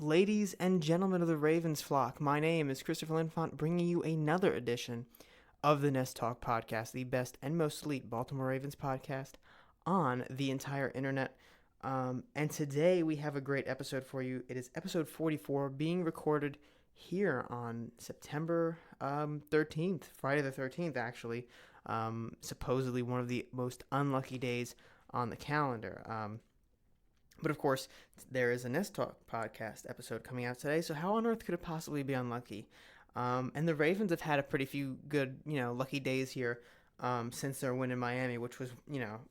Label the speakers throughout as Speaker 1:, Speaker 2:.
Speaker 1: Ladies and gentlemen of the Ravens flock, my name is Christopher Linfante, bringing you another edition of the Nest Talk podcast, the best and most elite Baltimore Ravens podcast on the entire internet. And today we have a great episode for you. It is episode 44, being recorded here on September 13th, Friday the 13th, actually. Supposedly one of the most unlucky days on the calendar. But of course, there is a Nest Talk podcast episode coming out today, so how on earth could it possibly be unlucky? And the Ravens have had a pretty few good, lucky days here since their win in Miami, which was,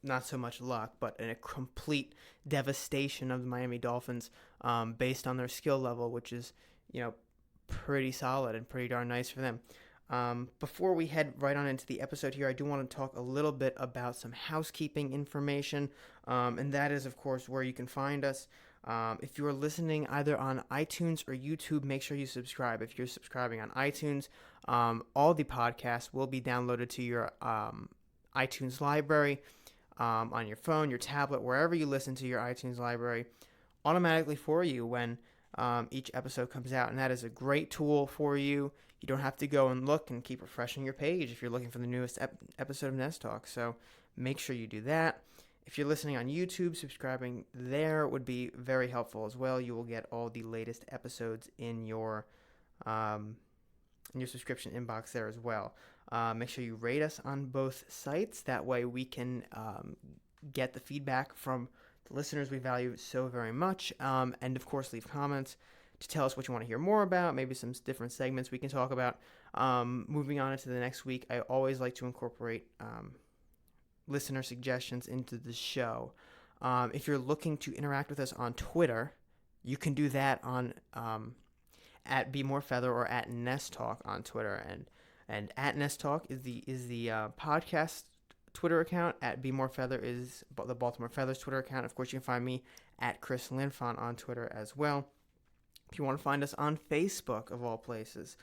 Speaker 1: not so much luck, but a complete devastation of the Miami Dolphins based on their skill level, which is, pretty solid and pretty darn nice for them. Before we head right on into the episode here, I do want to talk a little bit about some housekeeping information, and that is, of course, where you can find us. If you are listening either on iTunes or YouTube, make sure you subscribe. If you're subscribing on iTunes, all the podcasts will be downloaded to your iTunes library on your phone, your tablet, wherever you listen to your iTunes library, automatically for you when each episode comes out, and that is a great tool for you. You don't have to go and look and keep refreshing your page if you're looking for the newest episode of Nest Talk, so make sure you do that. If you're listening on YouTube, subscribing there would be very helpful as well. You will get all the latest episodes in your subscription inbox there as well. Make sure you rate us on both sites. That way we can get the feedback from the listeners we value so very much. And of course, leave comments to tell us what you want to hear more about, maybe some different segments we can talk about. Moving on into the next week, I always like to incorporate listener suggestions into the show. If you're looking to interact with us on Twitter, you can do that on at BeMoreFeather or at Nest Talk on Twitter, and at Nest Talk is the podcast Twitter account. At BeMoreFeather is the Baltimore Feathers Twitter account. Of course, you can find me at Chris Linfante on Twitter as well. If you want to find us on Facebook, of all places,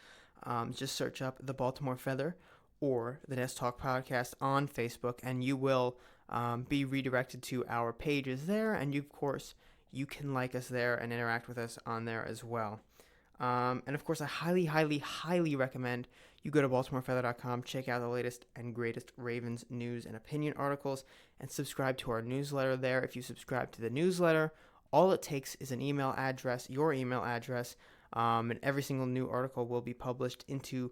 Speaker 1: just search up the Baltimore Feather or the Nest Talk podcast on Facebook, and you will be redirected to our pages there. And of course, you can like us there and interact with us on there as well. And of course, I highly, highly, highly recommend you go to BaltimoreFeather.com, check out the latest and greatest Ravens news and opinion articles, and subscribe to our newsletter there. If you subscribe to the newsletter, all it takes is an email address, your email address, and every single new article will be published into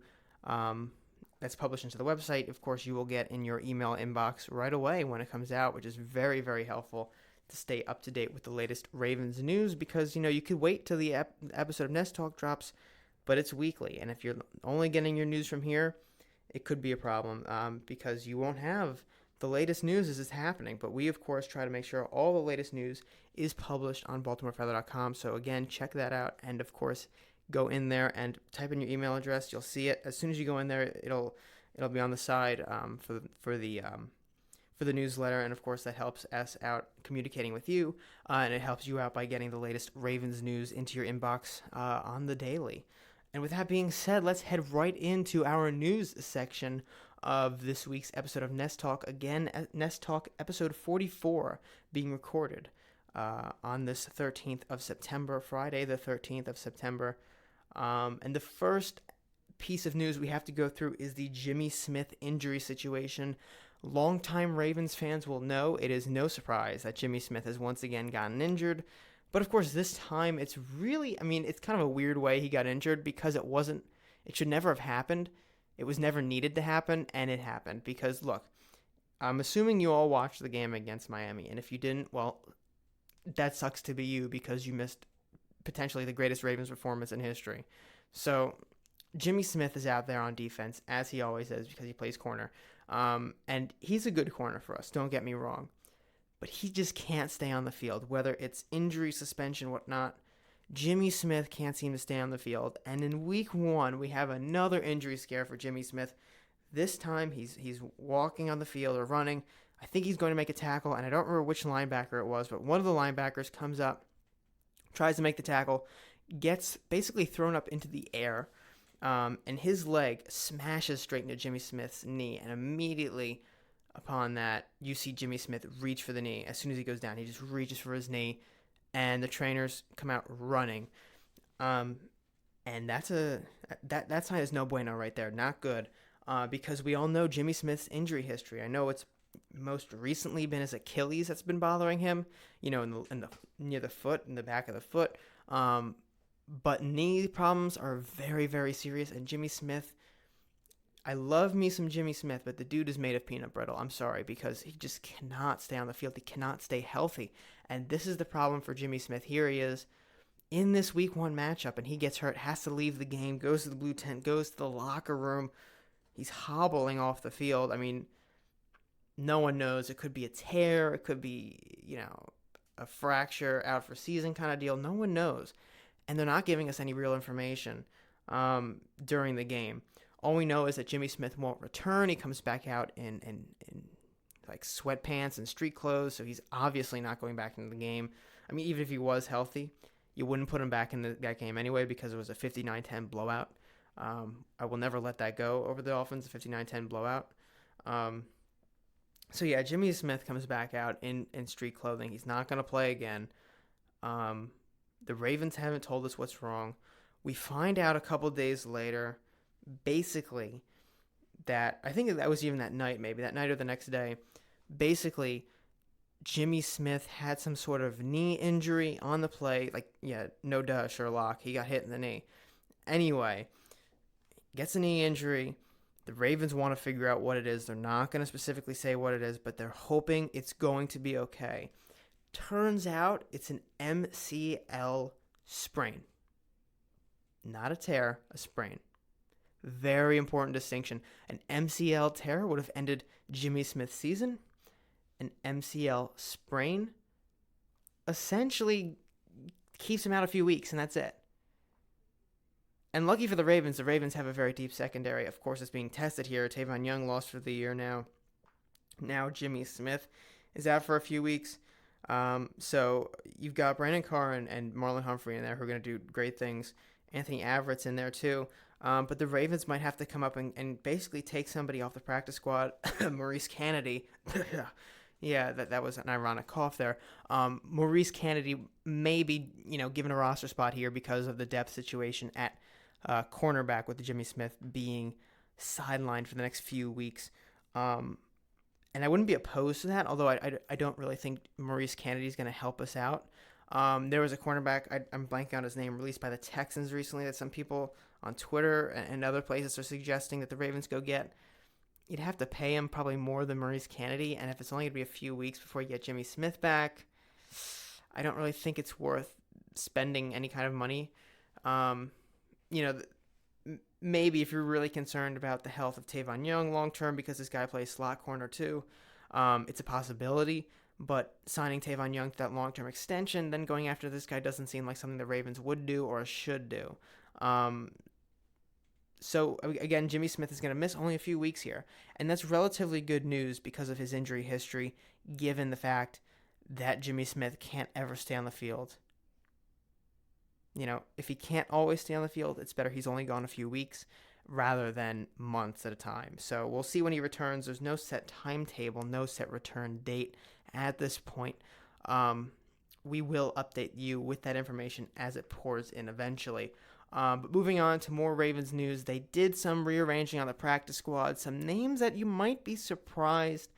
Speaker 1: that's published into the website. Of course, you will get in your email inbox right away when it comes out, which is very, very helpful to stay up to date with the latest Ravens news, because you could wait till the episode of Nest Talk drops, but it's weekly, and if you're only getting your news from here, it could be a problem because you won't have the latest news as it's happening. But we, of course, try to make sure all the latest news is published on BaltimoreFeather.com. So again, check that out, and of course, go in there and type in your email address. You'll see it as soon as you go in there. It'll be on the side for the newsletter, and of course that helps us out communicating with you, and it helps you out by getting the latest Ravens news into your inbox on the daily. And with that being said, let's head right into our news section of this week's episode of Nest Talk. Again, Nest Talk episode 44 being recorded on this 13th of September, Friday the 13th of September. And the first piece of news we have to go through is the Jimmy Smith injury situation. Longtime Ravens fans will know it is no surprise that Jimmy Smith has once again gotten injured. But of course, this time it's really, it's kind of a weird way he got injured, because it should never have happened. It was never needed to happen, and it happened. Because, look, I'm assuming you all watched the game against Miami, and if you didn't, well, that sucks to be you, because you missed potentially the greatest Ravens performance in history. So Jimmy Smith is out there on defense, as he always is, because he plays corner. And he's a good corner for us, don't get me wrong. But he just can't stay on the field, whether it's injury, suspension, whatnot. Jimmy Smith can't seem to stay on the field. And in week 1, we have another injury scare for Jimmy Smith. This time, he's walking on the field or running. I think he's going to make a tackle, and I don't remember which linebacker it was, but one of the linebackers comes up, tries to make the tackle, gets basically thrown up into the air, and his leg smashes straight into Jimmy Smith's knee, and immediately upon that, you see Jimmy Smith reach for the knee. As soon as he goes down, he just reaches for his knee, and the trainers come out running. Um, and that sign is no bueno right there. Not good. Because we all know Jimmy Smith's injury history. I know it's most recently been his Achilles that's been bothering him. In the near the foot, in the back of the foot. Um, but knee problems are very, very serious. And Jimmy Smith, I love me some Jimmy Smith, but the dude is made of peanut brittle. I'm sorry, because he just cannot stay on the field. He cannot stay healthy. And this is the problem for Jimmy Smith. Here he is in this week one matchup, and he gets hurt, has to leave the game, goes to the blue tent, goes to the locker room. He's hobbling off the field. I mean, no one knows. It could be a tear. It could be, a fracture, out for season kind of deal. No one knows. And they're not giving us any real information during the game. All we know is that Jimmy Smith won't return. He comes back out in like sweatpants and street clothes, so he's obviously not going back into the game. I mean, even if he was healthy, you wouldn't put him back in that game anyway because it was a 59-10 blowout. I will never let that go over the Dolphins, a 59-10 blowout. So yeah, Jimmy Smith comes back out in street clothing. He's not going to play again. The Ravens haven't told us what's wrong. We find out a couple days later, basically, that I think that was even that night, maybe that night or the next day. Basically, Jimmy Smith had some sort of knee injury on the play. Like, yeah, no duh, Sherlock. He got hit in the knee. Anyway, gets a knee injury. The Ravens want to figure out what it is. They're not going to specifically say what it is, but they're hoping it's going to be okay. Turns out it's an MCL sprain. Not a tear, a sprain. Very important distinction. An MCL tear would have ended Jimmy Smith's season. An MCL sprain essentially keeps him out a few weeks, and that's it. And lucky for the Ravens have a very deep secondary. Of course, it's being tested here. Tavon Young lost for the year now. Now Jimmy Smith is out for a few weeks. So you've got Brandon Carr and Marlon Humphrey in there who are going to do great things. Anthony Averett's in there too. But the Ravens might have to come up and basically take somebody off the practice squad. Maurice Kennedy. Yeah, that was an ironic cough there. Maurice Kennedy may be, given a roster spot here because of the depth situation at cornerback with Jimmy Smith being sidelined for the next few weeks. And I wouldn't be opposed to that, although I don't really think Maurice Kennedy is going to help us out. There was a cornerback, I'm blanking on his name, released by the Texans recently that some people on Twitter and other places are suggesting that the Ravens go get. You'd have to pay him probably more than Maurice Kennedy, and if it's only going to be a few weeks before you get Jimmy Smith back, I don't really think it's worth spending any kind of money. Maybe if you're really concerned about the health of Tavon Young long-term because this guy plays slot corner too, it's a possibility. But signing Tavon Young to that long-term extension, then going after this guy doesn't seem like something the Ravens would do or should do. So, again, Jimmy Smith is going to miss only a few weeks here. And that's relatively good news because of his injury history, given the fact that Jimmy Smith can't ever stay on the field. If he can't always stay on the field, it's better he's only gone a few weeks rather than months at a time. So we'll see when he returns. There's no set timetable, no set return date at this point. We will update you with that information as it pours in eventually. But moving on to more Ravens news, they did some rearranging on the practice squad. Some names that you might be surprised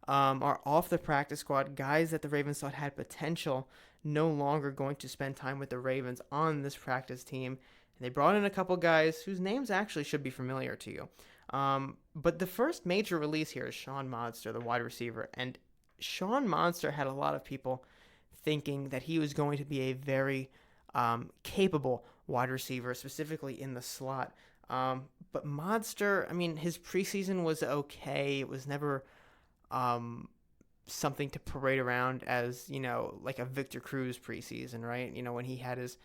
Speaker 1: are off the practice squad. Guys that the Ravens thought had potential, no longer going to spend time with the Ravens on this practice team. And they brought in a couple guys whose names actually should be familiar to you. But the first major release here is Sean Monster, the wide receiver. And Sean Monster had a lot of people thinking that he was going to be a very capable wide receiver, specifically in the slot. But Monster, his preseason was okay. It was never something to parade around as, like a Victor Cruz preseason, right? When he had his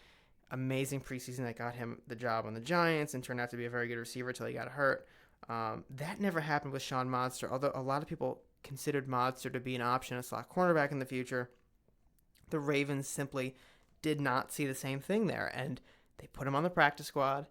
Speaker 1: amazing preseason that got him the job on the Giants and turned out to be a very good receiver until he got hurt. That never happened with Sean Monster, although a lot of people considered Monster to be an option, a slot cornerback in the future. The Ravens simply did not see the same thing there, and they put him on the practice squad,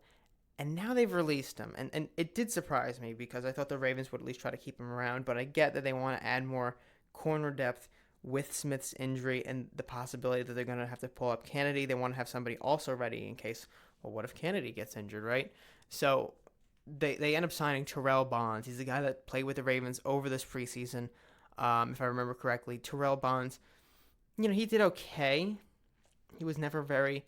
Speaker 1: and now they've released him. And it did surprise me because I thought the Ravens would at least try to keep him around, but I get that they want to add more corner depth with Smith's injury and the possibility that they're going to have to pull up Kennedy. They want to have somebody also ready in case, well, what if Kennedy gets injured, right? So they end up signing Terrell Bonds. He's the guy that played with the Ravens over this preseason, if I remember correctly. Terrell Bonds, he did okay. He was never very,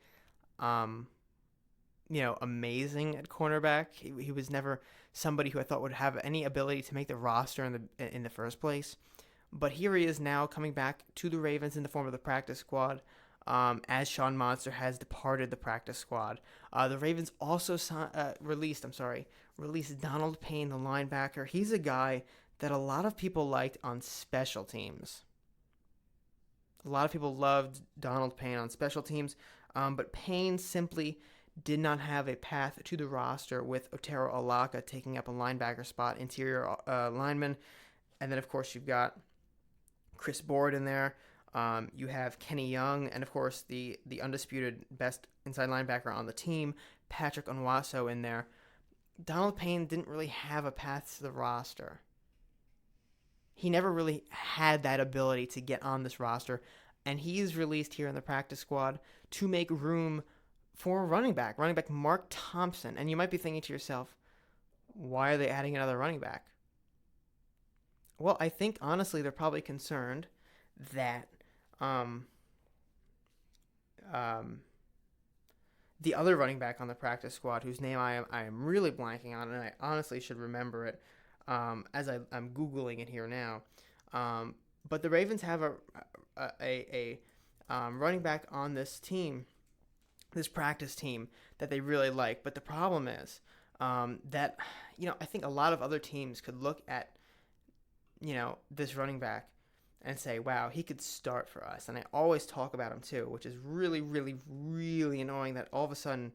Speaker 1: amazing at cornerback. He was never somebody who I thought would have any ability to make the roster in the first place. But here he is now coming back to the Ravens in the form of the practice squad, as Sean Monster has departed the practice squad. The Ravens also released Donald Payne, the linebacker. He's a guy that a lot of people liked on special teams. A lot of people loved Donald Payne on special teams, but Payne simply did not have a path to the roster with Otero Alaka taking up a linebacker spot, interior lineman. And then, of course, you've got Chris Board in there. You have Kenny Young, and, of course, the undisputed best inside linebacker on the team, Patrick Onwaso, in there. Donald Payne didn't really have a path to the roster. He never really had that ability to get on this roster, and he's released here in the practice squad to make room for running back Mark Thompson. And you might be thinking to yourself, why are they adding another running back? Well, I think, honestly, they're probably concerned that the other running back on the practice squad, whose name I am really blanking on, and I honestly should remember it as I'm Googling it here now. But the Ravens have a running back on this team, this practice team, that they really like. But the problem is that, I think a lot of other teams could look at, this running back and say, wow, he could start for us. And I always talk about him too, which is really, really, really annoying that all of a sudden,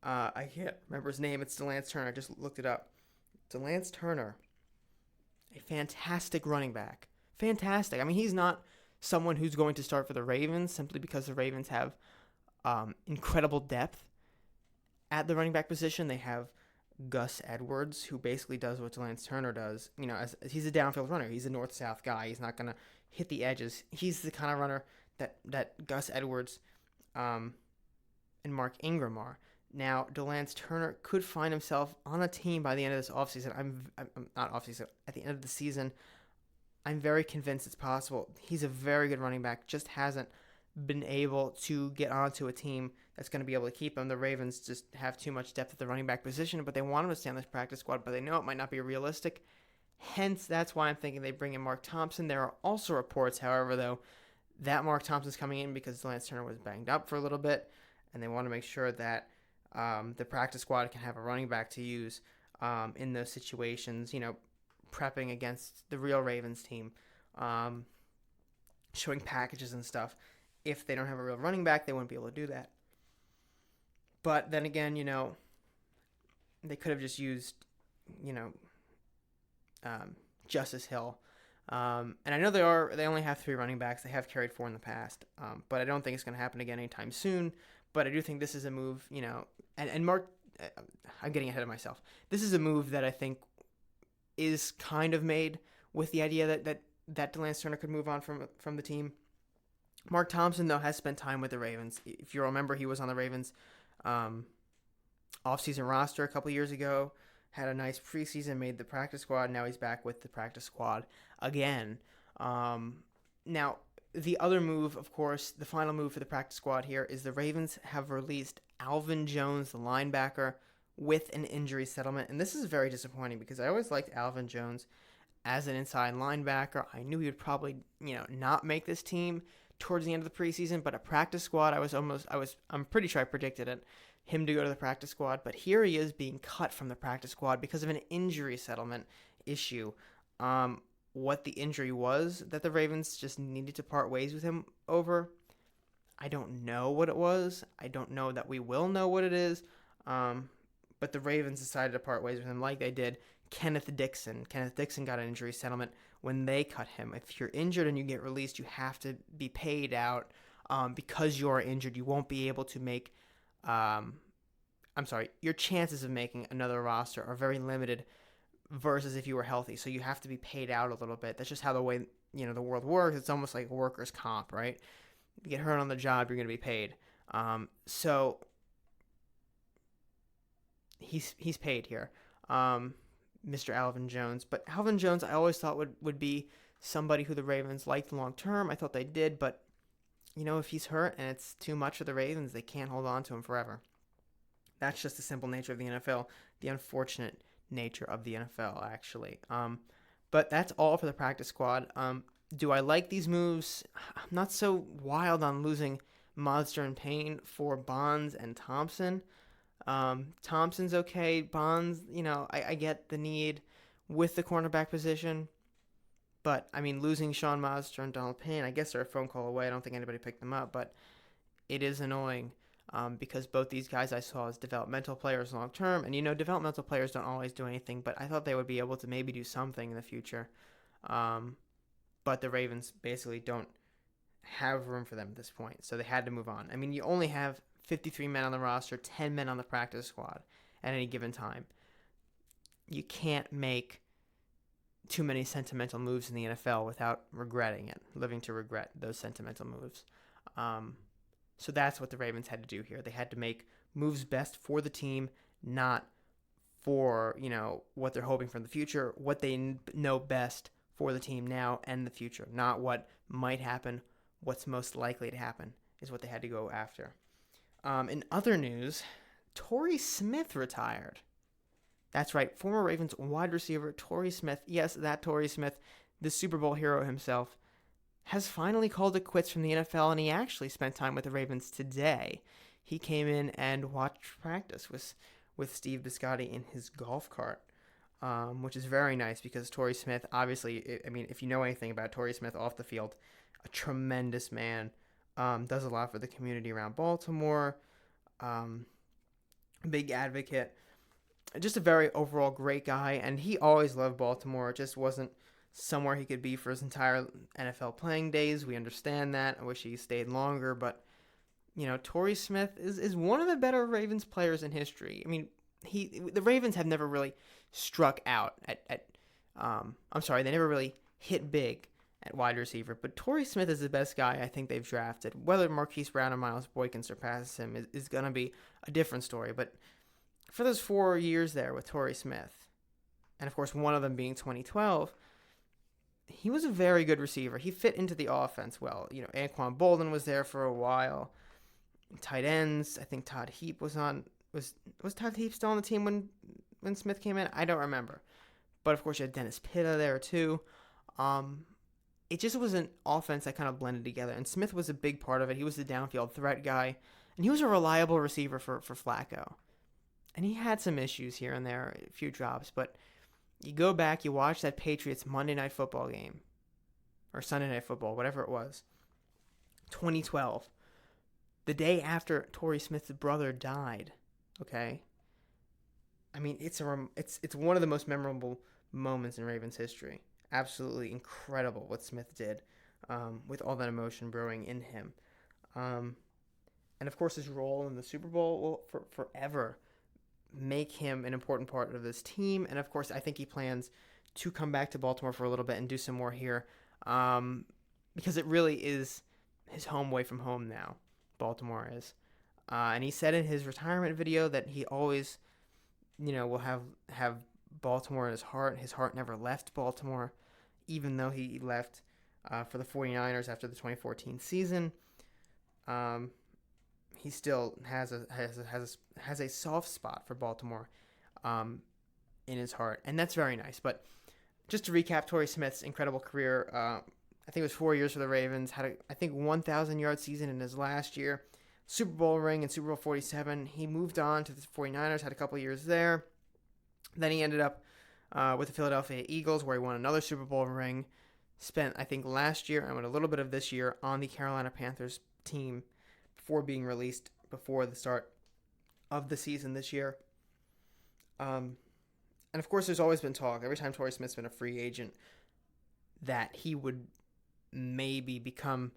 Speaker 1: I can't remember his name. It's DeLance Turner. I just looked it up. DeLance Turner, a fantastic running back. Fantastic. I mean, he's not someone who's going to start for the Ravens simply because the Ravens have incredible depth at the running back position. They have Gus Edwards, who basically does what DeLance Turner does. As he's a downfield runner. He's a north-south guy. He's not going to hit the edges. He's the kind of runner that Gus Edwards and Mark Ingram are. Now, DeLance Turner could find himself on a team by the end of this offseason. I'm not offseason. At the end of the season, I'm very convinced it's possible. He's a very good running back, just hasn't been able to get onto a team that's going to be able to keep him. The Ravens just have too much depth at the running back position, but they want him to stay on this practice squad, but they know it might not be realistic. Hence, that's why I'm thinking they bring in Mark Thompson. There are also reports, however, though, that Mark Thompson's coming in because DeLance Turner was banged up for a little bit, and they want to make sure that the practice squad can have a running back to use in those situations, prepping against the real Ravens team, showing packages and stuff. If they don't have a real running back, they wouldn't be able to do that. But then again, they could have just used, Justice Hill. And I know they only have 3 running backs. They have carried 4 in the past. But I don't think it's going to happen again anytime soon. But I do think this is a move, and Mark, I'm getting ahead of myself. This is a move that I think is kind of made with the idea that DeLance Turner could move on from the team. Mark Thompson, though, has spent time with the Ravens. If you remember, he was on the Ravens offseason roster a couple years ago, had a nice preseason, made the practice squad. Now he's back with the practice squad again. Now, the other move, of course, the final move for the practice squad here is the Ravens have released Alvin Jones, the linebacker, with an injury settlement. And this is very disappointing because I always liked Alvin Jones as an inside linebacker. I knew he would probably, not make this team towards the end of the preseason, but a practice squad, I'm pretty sure I predicted it, him to go to the practice squad. But here he is being cut from the practice squad because of an injury settlement issue. What the injury was that the Ravens just needed to part ways with him over, I don't know what it was. I don't know that we will know what it is. But the Ravens decided to part ways with him like they did Kenneth Dixon. Kenneth Dixon got an injury settlement when they cut him. If you're injured and you get released, you have to be paid out because you are injured. You won't be able to make your chances of making another roster are very limited versus if you were healthy. So you have to be paid out a little bit. That's just how the way, the world works. It's almost like workers' comp, right? You get hurt on the job, you're going to be paid. So he's paid here, Mr. Alvin Jones. But Alvin Jones, I always thought would be somebody who the Ravens liked long term. I thought they did, but if he's hurt and it's too much for the Ravens, they can't hold on to him forever. That's just the simple nature of the NFL, the unfortunate nature of the NFL, actually. But that's all for the practice squad. Do I like these moves? I'm not so wild on losing Monster and Payne for Bonds and Thompson. Thompson's okay. Bonds, I get the need with the cornerback position. But, losing Sean Monster and Donald Payne, I guess they're a phone call away. I don't think anybody picked them up. But it is annoying because both these guys I saw as developmental players long term. And, developmental players don't always do anything. But I thought they would be able to maybe do something in the future. But the Ravens basically don't have room for them at this point. So they had to move on. You only have 53 men on the roster, 10 men on the practice squad at any given time. You can't make too many sentimental moves in the NFL without regretting it, living to regret those sentimental moves. So that's what the Ravens had to do here. They had to make moves best for the team, not for, what they're hoping for in the future, what they know best for the team now and the future, not what might happen, what's most likely to happen is what they had to go after. In other news, Torrey Smith retired. That's right, former Ravens wide receiver Torrey Smith, yes, that Torrey Smith, the Super Bowl hero himself, has finally called it quits from the NFL, and he actually spent time with the Ravens today. He came in and watched practice with Steve Biscotti in his golf cart, which is very nice because Torrey Smith, obviously, if you know anything about Torrey Smith off the field, a tremendous man, does a lot for the community around Baltimore, big advocate, just a very overall great guy, and he always loved Baltimore. It just wasn't somewhere he could be for his entire NFL playing days. We understand that. I wish he stayed longer, but Torrey Smith is one of the better Ravens players in history. The Ravens have never really struck out they never really hit big at wide receiver, but Torrey Smith is the best guy I think they've drafted. Whether Marquise Brown or Miles Boykin surpasses him is going to be a different story, but for those 4 years there with Torrey Smith, and of course one of them being 2012, he was a very good receiver. He fit into the offense well. Anquan Bolden was there for a while. Tight ends, I think Todd Heap was Todd Heap still on the team when Smith came in? I don't remember. But of course you had Dennis Pitta there too. It just was an offense that kind of blended together, and Smith was a big part of it. He was the downfield threat guy, and he was a reliable receiver for Flacco. And he had some issues here and there, a few drops, but you go back, you watch that Patriots Monday Night Football game, or Sunday Night Football, whatever it was, 2012, the day after Torrey Smith's brother died, okay? It's one of the most memorable moments in Ravens history. Absolutely incredible what Smith did with all that emotion brewing in him. And of course his role in the Super Bowl will forever make him an important part of this team. And of course I think he plans to come back to Baltimore for a little bit and do some more here because it really is his home away from home now. Baltimore is. And he said in his retirement video that he always, will have Baltimore in his heart. His heart never left Baltimore, even though he left for the 49ers after the 2014 season. He still has a soft spot for Baltimore in his heart, and that's very nice. But just to recap Torrey Smith's incredible career, I think it was 4 years for the Ravens, had a 1,000-yard season in his last year, Super Bowl ring in Super Bowl 47. He moved on to the 49ers, had a couple years there. Then he ended up with the Philadelphia Eagles, where he won another Super Bowl ring. Spent, I think, last year and a little bit of this year on the Carolina Panthers team before being released before the start of the season this year. And of course, there's always been talk, every time Torrey Smith's been a free agent, that he would maybe become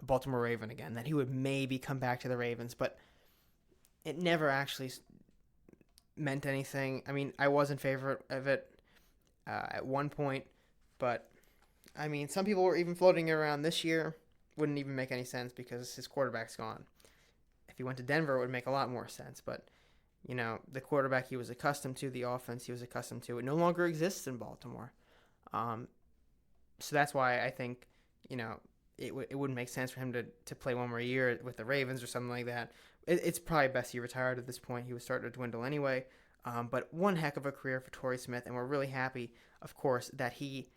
Speaker 1: a Baltimore Raven again, that he would maybe come back to the Ravens, but it never actually meant anything. I was in favor of it at one point, but I mean, some people were even floating it around this year. Wouldn't even make any sense because his quarterback's gone. If he went to Denver, it would make a lot more sense. But, the quarterback he was accustomed to, the offense he was accustomed to, it no longer exists in Baltimore. Um, so that's why I think, it wouldn't make sense for him to play one more year with the Ravens or something like that. It's probably best he retired at this point. He was starting to dwindle anyway. But one heck of a career for Torrey Smith, and we're really happy, of course, that he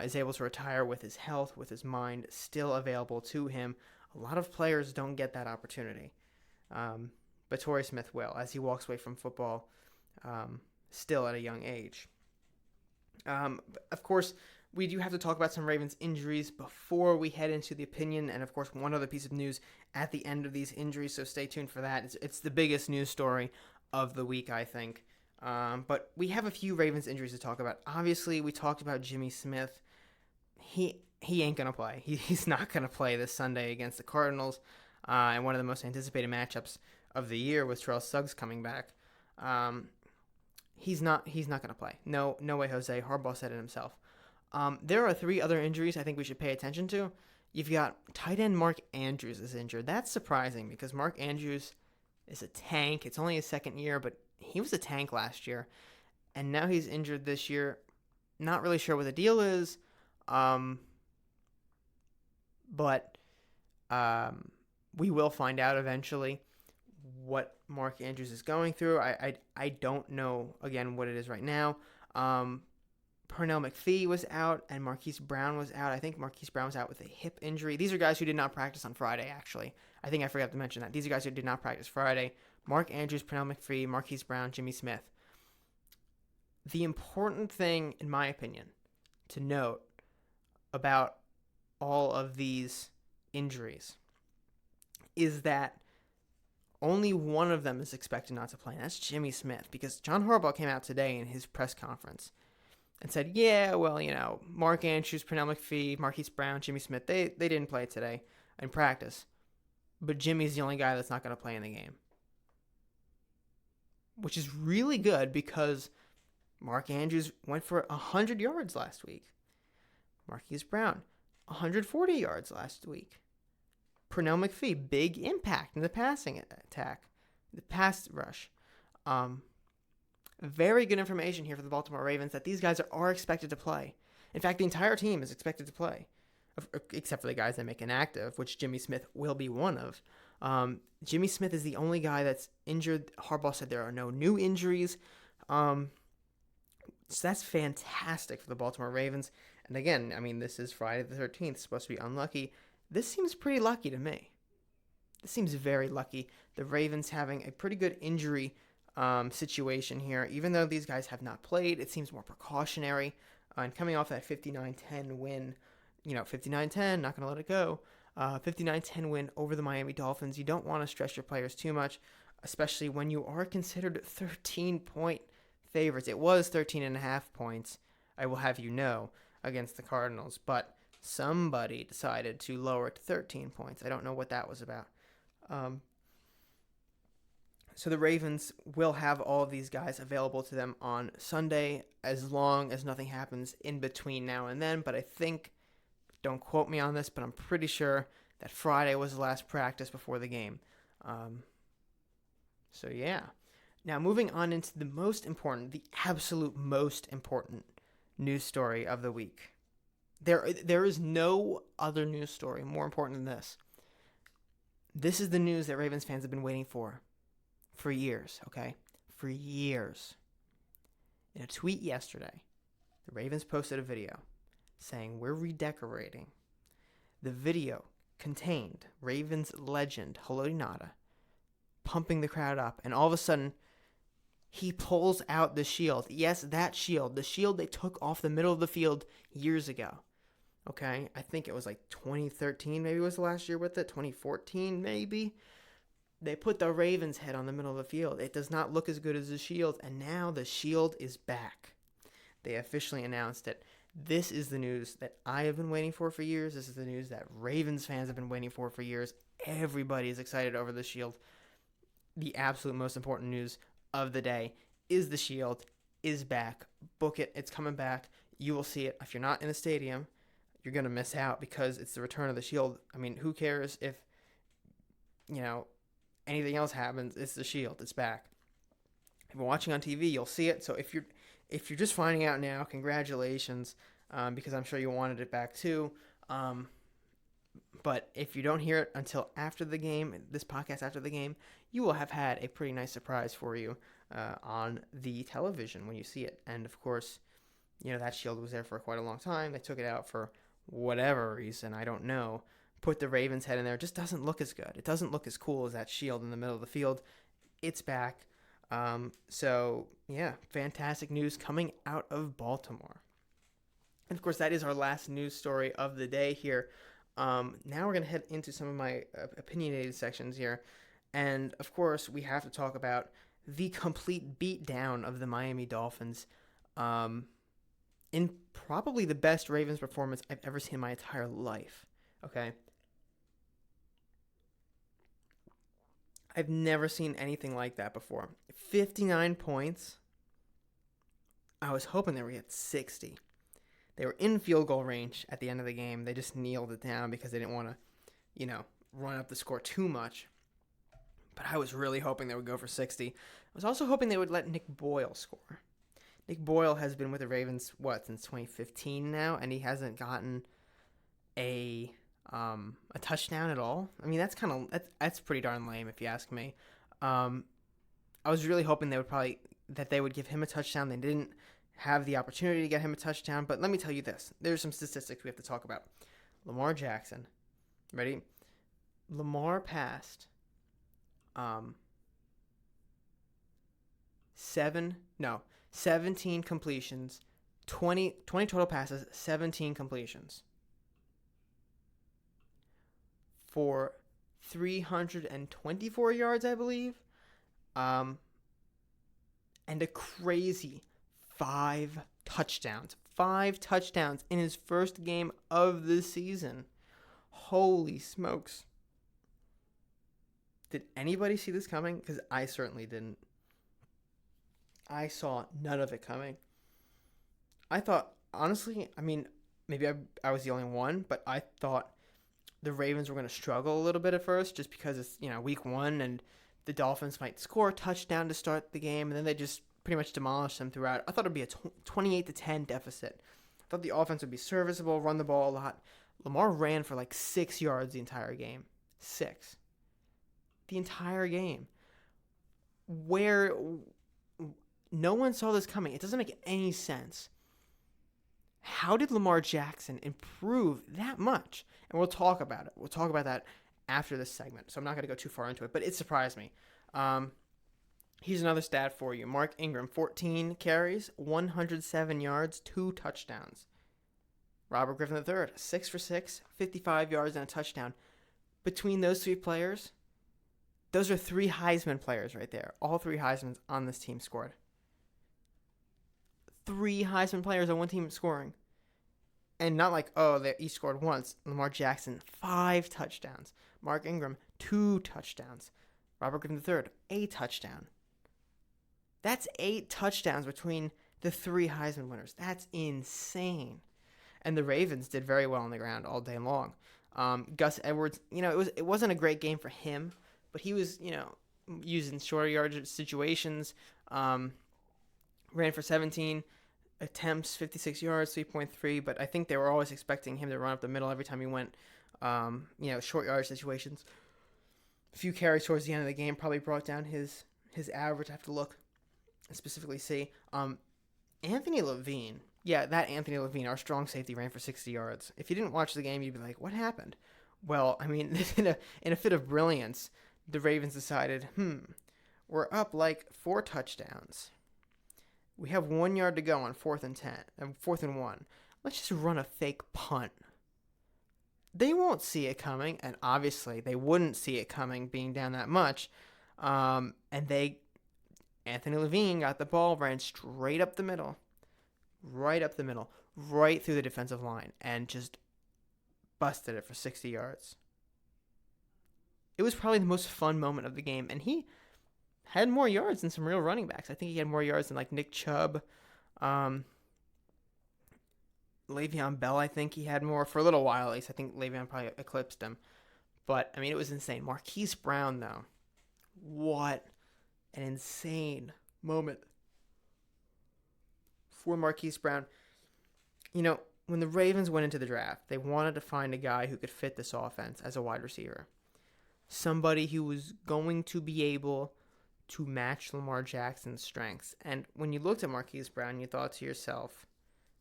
Speaker 1: is able to retire with his health, with his mind still available to him. A lot of players don't get that opportunity, but Torrey Smith will, as he walks away from football still at a young age. Of course, we do have to talk about some Ravens injuries before we head into the opinion, and of course, one other piece of news at the end of these injuries, so stay tuned for that. It's the biggest news story of the week, I think. But we have a few Ravens injuries to talk about. Obviously, we talked about Jimmy Smith. He ain't going to play. He's not going to play this Sunday against the Cardinals, and one of the most anticipated matchups of the year with Terrell Suggs coming back. He's not going to play. No way, Jose. Harbaugh said it himself. There are 3 other injuries I think we should pay attention to. You've got tight end Mark Andrews is injured. That's surprising because Mark Andrews is a tank. It's only his second year, but he was a tank last year. And now he's injured this year. Not really sure what the deal is. But we will find out eventually what Mark Andrews is going through. I don't know, again, what it is right now. Pernell McPhee was out, and Marquise Brown was out. I think Marquise Brown was out with a hip injury. These are guys who did not practice on Friday, actually. I think I forgot to mention that. These are guys who did not practice Friday. Mark Andrews, Pernell McPhee, Marquise Brown, Jimmy Smith. The important thing, in my opinion, to note about all of these injuries is that only one of them is expected not to play, and that's Jimmy Smith, because John Harbaugh came out today in his press conference and said, yeah, well, Mark Andrews, Pernell McPhee, Marquise Brown, Jimmy Smith, they didn't play today in practice. But Jimmy's the only guy that's not going to play in the game. Which is really good because Mark Andrews went for 100 yards last week. Marquise Brown, 140 yards last week. Pernell McPhee, big impact in the passing attack, the pass rush. Very good information here for the Baltimore Ravens that these guys are expected to play. In fact, the entire team is expected to play, except for the guys that make inactive, which Jimmy Smith will be one of. Jimmy Smith is the only guy that's injured. Harbaugh said there are no new injuries. So that's fantastic for the Baltimore Ravens. And again, I mean, this is Friday the 13th. It's supposed to be unlucky. This seems pretty lucky to me. This seems very lucky. The Ravens having a pretty good injury situation here. Even though these guys have not played, it seems more precautionary. And coming off that 59-10 win, 59-10, not going to let it go. 59-10 win over the Miami Dolphins. You don't want to stress your players too much, especially when you are considered 13-point favorites. It was 13.5 points, I will have you know, against the Cardinals, but somebody decided to lower it to 13 points. I don't know what that was about. So the Ravens will have all of these guys available to them on Sunday as long as nothing happens in between now and then. But I think, don't quote me on this, but I'm pretty sure that Friday was the last practice before the game. So yeah. Now moving on into the most important, the absolute most important news story of the week. There is no other news story more important than this. This is the news that Ravens fans have been waiting for years, okay? For years. In a tweet yesterday, the Ravens posted a video saying, we're redecorating. The video contained Ravens legend Haloti Ngata pumping the crowd up, and all of a sudden, he pulls out the shield. Yes, that shield. The shield they took off the middle of the field years ago. Okay? I think it was like 2013 maybe was the last year with it. 2014 maybe. They put the Ravens head on the middle of the field. It does not look as good as the shield, and now the shield is back. They officially announced it. This is the news that I have been waiting for years. This is the news that Ravens fans have been waiting for years. Everybody is excited over the shield. The absolute most important news of the day is the shield is back. Book it. It's coming back. You will see it. If you're not in the stadium, you're going to miss out because it's the return of the Shield. I mean, who cares if, anything else happens? It's the Shield. It's back. If you're watching on TV, you'll see it. So if you're just finding out now, congratulations, because I'm sure you wanted it back too. But if you don't hear it until after the game, this podcast after the game, you will have had a pretty nice surprise for you on the television when you see it. And of course, that Shield was there for quite a long time. They took it out for whatever reason, I don't know. Put the Ravens head in there. It just doesn't look as good. It doesn't look as cool as that Shield in the middle of the field. It's back. So, yeah, fantastic news coming out of Baltimore. And, of course, that is our last news story of the day here. Now we're going to head into some of my opinionated sections here. And, of course, we have to talk about the complete beatdown of the Miami Dolphins in probably the best Ravens performance I've ever seen in my entire life. Okay? I've never seen anything like that before. 59 points. I was hoping they were at 60. They were in field goal range at the end of the game. They just kneeled it down because they didn't want to, run up the score too much. But I was really hoping they would go for 60. I was also hoping they would let Nick Boyle score. Nick Boyle has been with the Ravens, since 2015 now, and he hasn't gotten a touchdown at all. I mean, that's pretty darn lame if you ask me. I was really hoping they would give him a touchdown. They didn't have the opportunity to get him a touchdown, but let me tell you this. There's some statistics we have to talk about. Lamar Jackson, ready? Lamar passed 17 completions, 20 total passes, 17 completions for 324 yards, I believe, and a crazy 5 touchdowns. 5 touchdowns in his first game of the season. Holy smokes. Did anybody see this coming? Because I certainly didn't. I saw none of it coming. I thought, honestly, maybe I was the only one, but I thought the Ravens were going to struggle a little bit at first just because it's, week 1 and the Dolphins might score a touchdown to start the game and then they just pretty much demolish them throughout. I thought it would be a 28-10 deficit. I thought the offense would be serviceable, run the ball a lot. Lamar ran for 6 yards the entire game. 6. The entire game. Where no one saw this coming. It doesn't make any sense. How did Lamar Jackson improve that much? And we'll talk about it. We'll talk about that after this segment. So I'm not going to go too far into it, but it surprised me. Here's another stat for you. Mark Ingram, 14 carries, 107 yards, 2 touchdowns. Robert Griffin III, 6 for 6, 55 yards and a touchdown. Between those 3 players, those are 3 Heisman players right there. All 3 Heismans on this team scored. 3 Heisman players on one team scoring. And not they each scored once. Lamar Jackson, 5 touchdowns. Mark Ingram, 2 touchdowns. Robert Griffin III, a touchdown. That's 8 touchdowns between the 3 Heisman winners. That's insane. And the Ravens did very well on the ground all day long. Gus Edwards, it wasn't a great game for him, but he was, using shorter yardage situations. Ran for 17 attempts, 56 yards, 3.3. But I think they were always expecting him to run up the middle every time he went, short yardage situations. A few carries towards the end of the game probably brought down his average. I have to look and specifically see. Anthony Levine. Yeah, that Anthony Levine, our strong safety, ran for 60 yards. If you didn't watch the game, you'd be like, what happened? Well, in a fit of brilliance, the Ravens decided, we're up 4 touchdowns. We have 1 yard to go on 4th and 1. Let's just run a fake punt. They won't see it coming, and obviously they wouldn't see it coming being down that much. Anthony Levine got the ball, ran straight up the middle, right through the defensive line, and just busted it for 60 yards. It was probably the most fun moment of the game, and he had more yards than some real running backs. I think he had more yards than Nick Chubb. Le'Veon Bell, I think he had more for a little while at least. I think Le'Veon probably eclipsed him. But, I mean, it was insane. Marquise Brown, though. What an insane moment for Marquise Brown. You know, when the Ravens went into the draft, they wanted to find a guy who could fit this offense as a wide receiver. Somebody who was going to be able to match Lamar Jackson's strengths. And when you looked at Marquise Brown, you thought to yourself,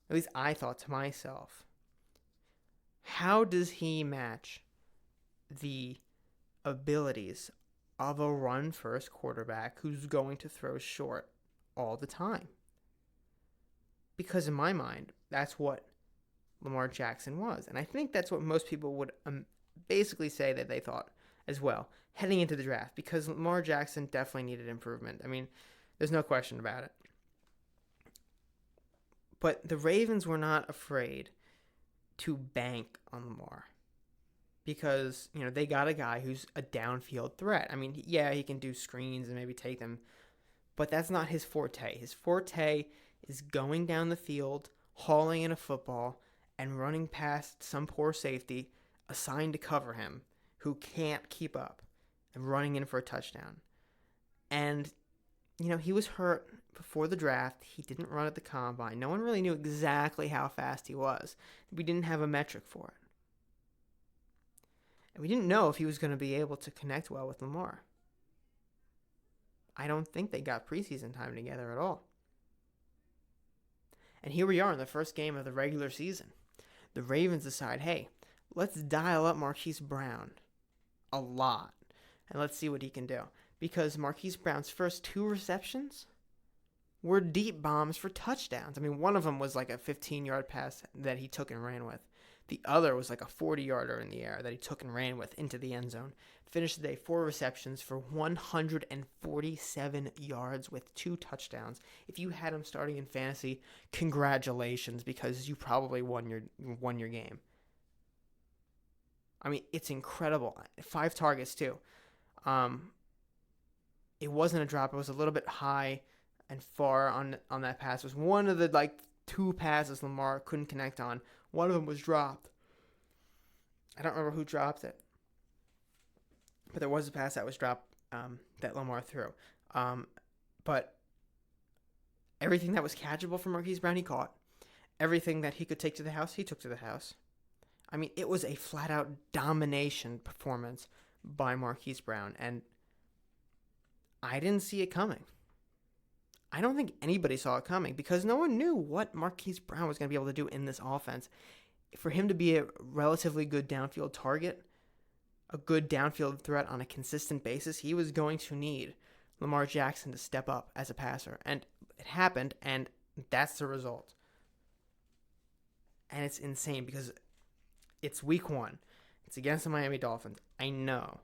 Speaker 1: at least I thought to myself, how does he match the abilities of a run-first quarterback who's going to throw short all the time? Because in my mind, that's what Lamar Jackson was. And I think that's what most people would basically say that they thought as well, heading into the draft, because Lamar Jackson definitely needed improvement. I mean, there's no question about it. But the Ravens were not afraid to bank on Lamar because, you know, they got a guy who's a downfield threat. I mean, yeah, he can do screens and maybe take them, but that's not his forte. His forte is going down the field, hauling in a football, and running past some poor safety assigned to cover him who can't keep up and running in for a touchdown. And, you know, he was hurt before the draft. He didn't run at the combine. No one really knew exactly how fast he was. We didn't have a metric for it. And we didn't know if he was going to be able to connect well with Lamar. I don't think they got preseason time together at all. And here we are in the first game of the regular season. The Ravens decide, hey, let's dial up Marquise Brown a lot, and let's see what he can do. Because Marquise Brown's first 2 receptions were deep bombs for touchdowns. I mean, one of them was like a 15-yard pass that he took and ran with. The other was like a 40-yarder in the air that he took and ran with into the end zone. Finished the day 4 receptions for 147 yards with 2 touchdowns. If you had him starting in fantasy, congratulations, because you probably won your game. I mean, it's incredible. 5 targets, too. It wasn't a drop. It was a little bit high and far on that pass. It was one of the, 2 passes Lamar couldn't connect on. One of them was dropped. I don't remember who dropped it. But there was a pass that was dropped that Lamar threw. But everything that was catchable from Marquise Brown, he caught. Everything that he could take to the house, he took to the house. I mean, it was a flat-out domination performance by Marquise Brown, and I didn't see it coming. I don't think anybody saw it coming because no one knew what Marquise Brown was going to be able to do in this offense. For him to be a relatively good downfield target, a good downfield threat on a consistent basis, he was going to need Lamar Jackson to step up as a passer, and it happened, and that's the result. And it's insane because it's week 1. It's against the Miami Dolphins. I know.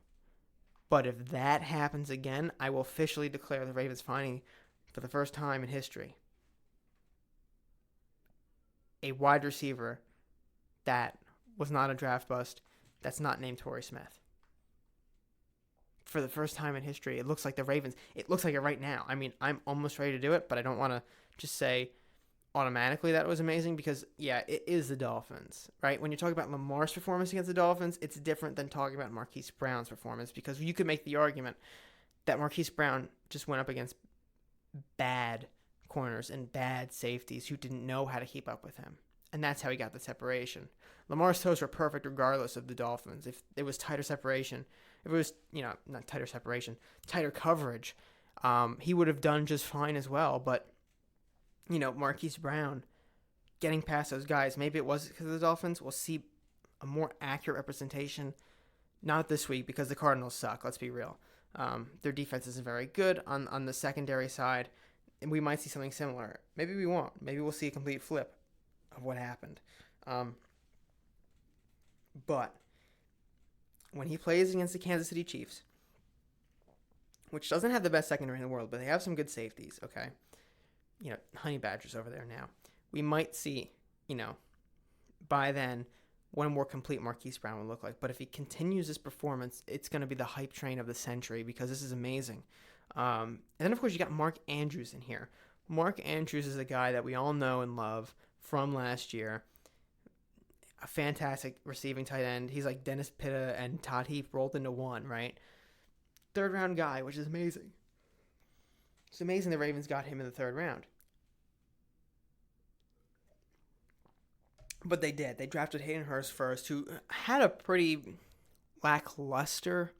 Speaker 1: But if that happens again, I will officially declare the Ravens finding, for the first time in history, a wide receiver that was not a draft bust, that's not named Torrey Smith. For the first time in history, it looks like the Ravens, it looks like it right now. I mean, I'm almost ready to do it, but I don't want to just say automatically that was amazing because, yeah, it is the Dolphins, right? When you're talking about Lamar's performance against the Dolphins, it's different than talking about Marquise Brown's performance because you could make the argument that Marquise Brown just went up against bad corners and bad safeties who didn't know how to keep up with him. And that's how he got the separation. Lamar's throws were perfect regardless of the Dolphins. If it was tighter separation, if it was, not tighter separation, tighter coverage, he would have done just fine as well. But, Marquise Brown getting past those guys, maybe it was because of the Dolphins. We'll see a more accurate representation, not this week because the Cardinals suck, let's be real. Their defense isn't very good on the secondary side, and we might see something similar. Maybe we won't. Maybe we'll see a complete flip of what happened. But when he plays against the Kansas City Chiefs, which doesn't have the best secondary in the world, but they have some good safeties, okay? Honey Badgers over there now. We might see, by then, what a more complete Marquise Brown would look like. But if he continues this performance, it's going to be the hype train of the century because this is amazing. And then, of course, you got Mark Andrews in here. Mark Andrews is a guy that we all know and love from last year. a fantastic receiving tight end. He's like Dennis Pitta and Todd Heap rolled into one, right? Third round guy, which is amazing. It's amazing the Ravens got him in the third round. But they did. They drafted Hayden Hurst first, who had a pretty lackluster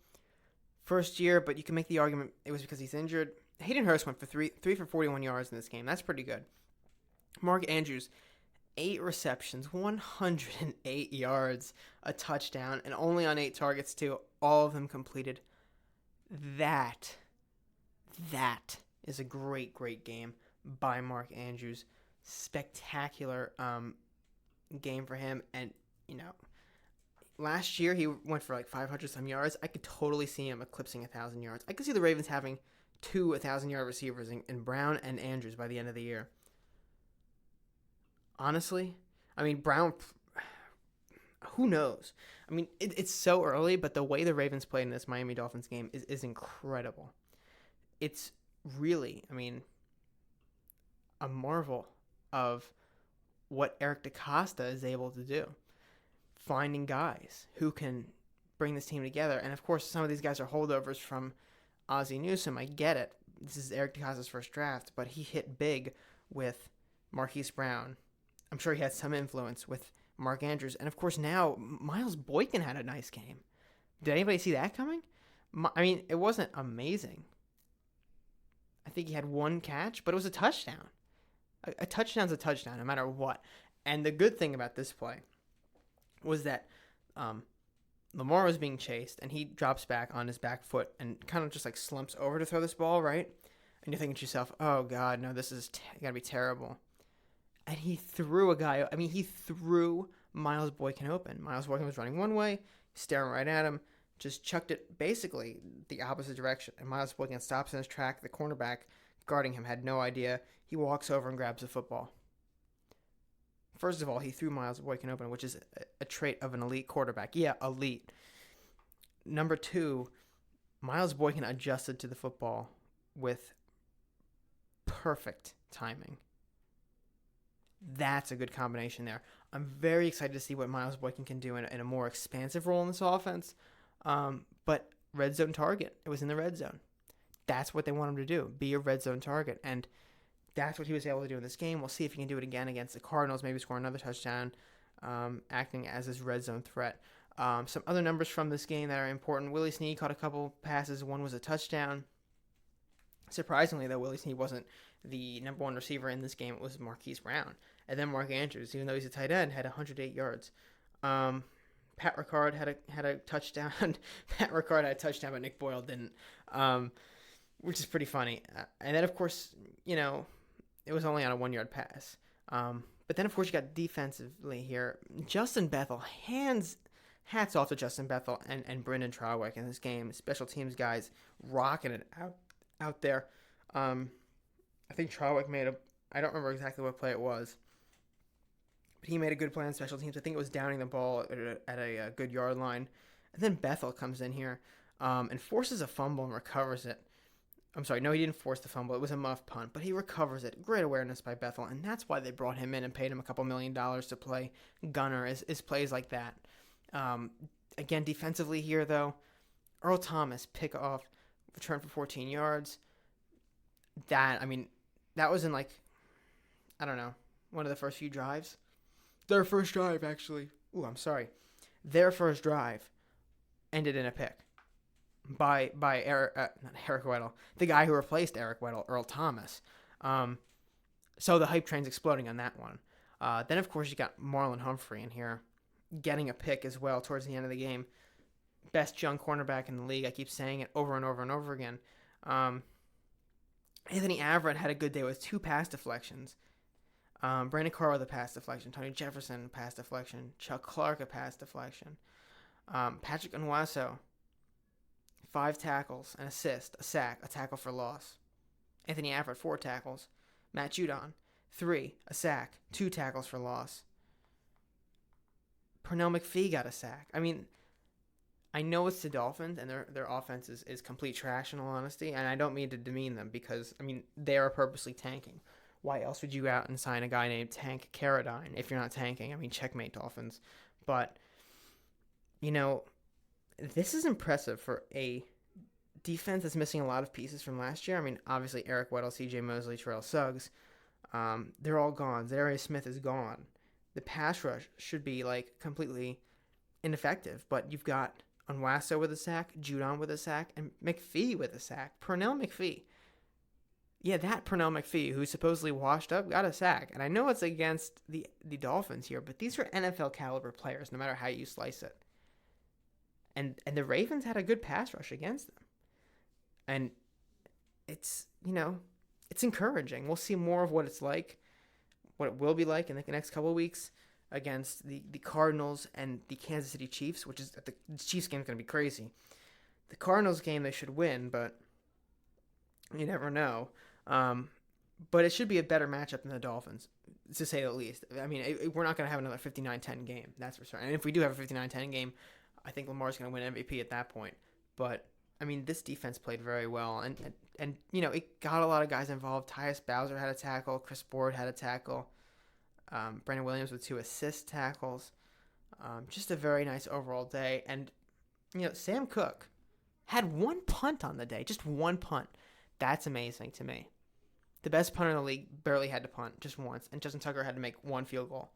Speaker 1: first year, but you can make the argument it was because he's injured. Hayden Hurst went for three for 41 yards in this game. That's pretty good. Mark Andrews, 8 receptions, 108 yards, a touchdown, and only on 8 targets too. All of them completed. That is a great game by Mark Andrews. Spectacular game for him, and last year he went for like 500 some yards. I could totally see him eclipsing 1,000 yards. I could see the Ravens having 2 1,000-yard receivers in Brown and Andrews by the end of the year. Honestly, I mean, Brown, who knows? I mean, it's so early, but the way the Ravens played in this Miami Dolphins game is incredible. It's really, I mean, a marvel of what Eric DeCosta is able to do. Finding guys who can bring this team together. And, of course, some of these guys are holdovers from Ozzie Newsome. I get it. This is Eric DeCosta's first draft, but he hit big with Marquise Brown. I'm sure he had some influence with Mark Andrews. And, of course, now Miles Boykin had a nice game. Did anybody see that coming? I mean, it wasn't amazing. I think he had 1 catch, but it was a touchdown. A touchdown's a touchdown, no matter what. And the good thing about this play was that Lamar was being chased, and he drops back on his back foot and kind of just like slumps over to throw this ball, right? And you're thinking to yourself, oh, God, no, this is got to be terrible. And he threw he threw Miles Boykin open. Miles Boykin was running one way, staring right at him, just chucked it basically the opposite direction. And Miles Boykin stops in his track. The cornerback guarding him had no idea. He walks over and grabs the football. First of all, he threw Miles Boykin open, which is a trait of an elite quarterback. Yeah, elite. Number 2, Miles Boykin adjusted to the football with perfect timing. That's a good combination there. I'm very excited to see what Miles Boykin can do in a more expansive role in this offense. But red zone target. It was in the red zone. That's what they want him to do, be a red zone target. And that's what he was able to do in this game. We'll see if he can do it again against the Cardinals, maybe score another touchdown, acting as his red zone threat. Some other numbers from this game that are important. Willie Snead caught a couple passes. One was a touchdown. Surprisingly, though, Willie Snead wasn't the number 1 receiver in this game. It was Marquise Brown. And then Mark Andrews, even though he's a tight end, had 108 yards. Pat Ricard had a touchdown. Pat Ricard had a touchdown, but Nick Boyle didn't, which is pretty funny. And then, of course, it was only on a 1-yard pass. But then, of course, you got defensively here. Justin Bethel, hats off to Justin Bethel and Brendan Trawick in this game. Special teams guys rocking it out there. I think Trawick I don't remember exactly what play it was, but he made a good play on special teams. I think it was downing the ball at a good yard line. And then Bethel comes in here and forces a fumble and recovers it. I'm sorry, no, he didn't force the fumble. It was a muff punt, but he recovers it. Great awareness by Bethel, and that's why they brought him in and paid him a couple $1 million to play gunner, is plays like that. Again, defensively here, though, Earl Thomas, pick off, return for 14 yards. That was in, one of the first few drives. Their first drive, actually. Their first drive ended in a pick by Eric, not Eric Weddle, the guy who replaced Eric Weddle, Earl Thomas. So the hype train's exploding on that one. Then, of course, you got Marlon Humphrey in here getting a pick as well towards the end of the game. Best young cornerback in the league. I keep saying it over and over and over again. Anthony Averett had a good day with 2 pass deflections. Brandon Carr with a pass deflection. Tony Jefferson, pass deflection. Chuck Clark, a pass deflection. Patrick Onwuasor, 5 tackles, an assist, a sack, a tackle for loss. Anthony Averett, 4 tackles. Matt Judon, 3, a sack, 2 tackles for loss. Pernell McPhee got a sack. I know it's the Dolphins, and their offense is complete trash in all honesty, and I don't mean to demean them because, they are purposely tanking. Why else would you go out and sign a guy named Tank Carradine if you're not tanking? Checkmate Dolphins. But, you know, this is impressive for a defense that's missing a lot of pieces from last year. I mean, obviously, Eric Weddle, C.J. Mosley, Terrell Suggs, they're all gone. Darius Smith is gone. The pass rush should be, like, completely ineffective. But you've got Onwaso with a sack, Judon with a sack, and McPhee with a sack. Pernell McPhee. Yeah, that Pernell McPhee, who supposedly washed up, got a sack. And I know it's against the Dolphins here, but these are NFL caliber players, no matter how you slice it. And the Ravens had a good pass rush against them. And it's, it's encouraging. We'll see more of what it's like, what it will be like in the next couple of weeks against the Cardinals and the Kansas City Chiefs, which is the Chiefs game is going to be crazy. The Cardinals game they should win, but you never know. But it should be a better matchup than the Dolphins, to say the least. I mean, we're not going to have another 59-10 game, that's for sure. And if we do have a 59-10 game, I think Lamar's going to win MVP at that point. But, I mean, this defense played very well. And it got a lot of guys involved. Tyus Bowser had a tackle. Chris Board had a tackle. Brandon Williams with 2 assist tackles. Just a very nice overall day. And, Sam Cook had 1 punt on the day. Just 1 punt. That's amazing to me. The best punter in the league barely had to punt just once, and Justin Tucker had to make 1 field goal.